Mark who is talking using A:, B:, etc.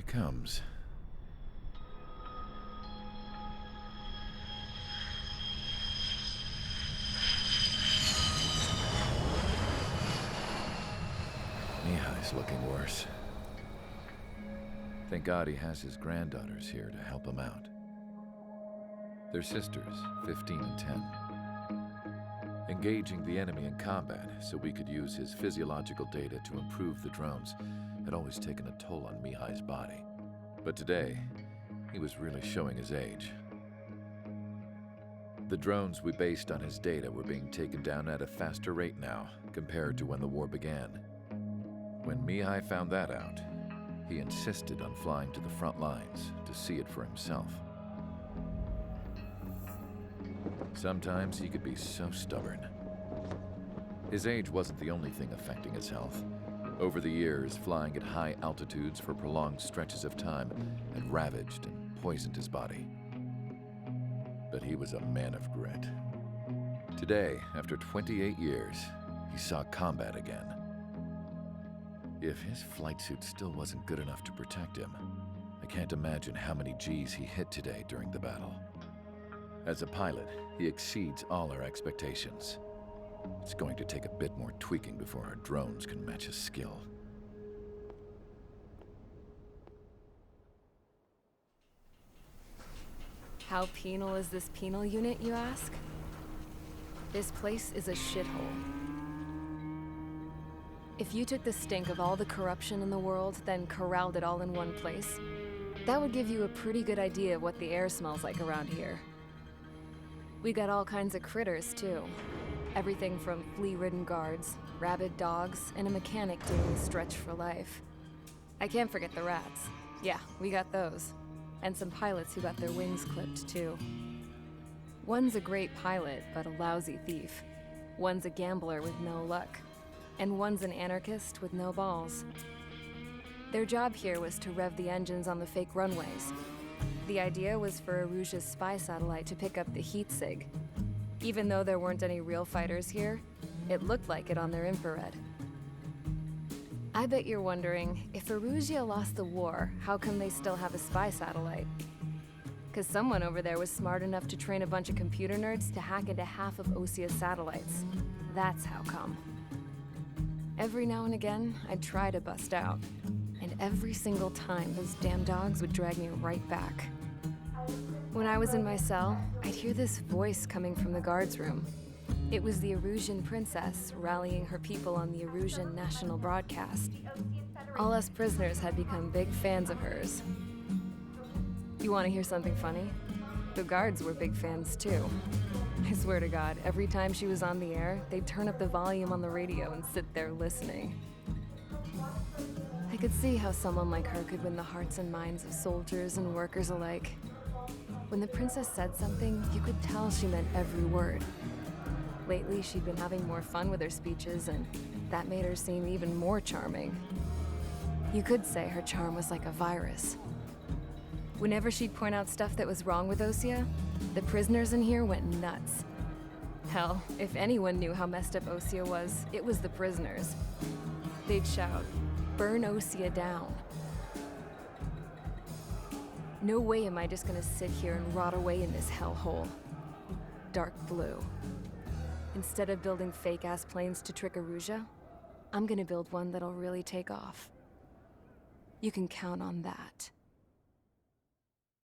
A: comes. Mihai's looking worse. Thank God he has his granddaughters here to help him out. They're sisters, 15 and 10. Engaging the enemy in combat so we could use his physiological data to improve the drones had always taken a toll on Mihai's body. But today, he was really showing his age. The drones we based on his data were being taken down at a faster rate now compared to when the war began. When Mihai found that out, he insisted on flying to the front lines to see it for himself. Sometimes he could be so stubborn. His age wasn't the only thing affecting his health. Over the years, flying at high altitudes for prolonged stretches of time had ravaged and poisoned his body. But he was a man of grit. Today, after 28 years, he saw combat again. If his flight suit still wasn't good enough to protect him, I can't imagine how many Gs he hit today during the battle. As a pilot, he exceeds all our expectations. It's going to take a bit more tweaking before our drones can match his skill.
B: How penal is this penal unit, you ask? This place is a shithole. If you took the stink of all the corruption in the world, then corralled it all in one place, that would give you a pretty good idea of what the air smells like around here. We got all kinds of critters, too. Everything from flea-ridden guards, rabid dogs, and a mechanic doing the stretch for life. I can't forget the rats. Yeah, we got those. And some pilots who got their wings clipped, too. One's a great pilot, but a lousy thief. One's a gambler with no luck. And one's an anarchist with no balls. Their job here was to rev the engines on the fake runways. The idea was for Erusia's spy satellite to pick up the heat sig. Even though there weren't any real fighters here, it looked like it on their infrared. I bet you're wondering, if Erusia lost the war, how come they still have a spy satellite? Because someone over there was smart enough to train a bunch of computer nerds to hack into half of Osia's satellites. That's how come. Every now and again, I'd try to bust out. And every single time, those damn dogs would drag me right back. When I was in my cell, I'd hear this voice coming from the guards room. It was the Erusian princess rallying her people on the Erusian national broadcast. All us prisoners had become big fans of hers. You want to hear something funny? The guards were big fans too. I swear to God, every time she was on the air, they'd turn up the volume on the radio and sit there listening. I could see how someone like her could win the hearts and minds of soldiers and workers alike. When the princess said something, you could tell she meant every word. Lately, she'd been having more fun with her speeches, and that made her seem even more charming. You could say her charm was like a virus. Whenever she'd point out stuff that was wrong with Osia, the prisoners in here went nuts. Hell, if anyone knew how messed up Osia was, it was the prisoners. They'd shout, "Burn Osia down." No way am I just gonna sit here and rot away in this hellhole. Dark blue. Instead of building fake-ass planes to trick Erusia, I'm gonna build one that'll really take off. You can count on that.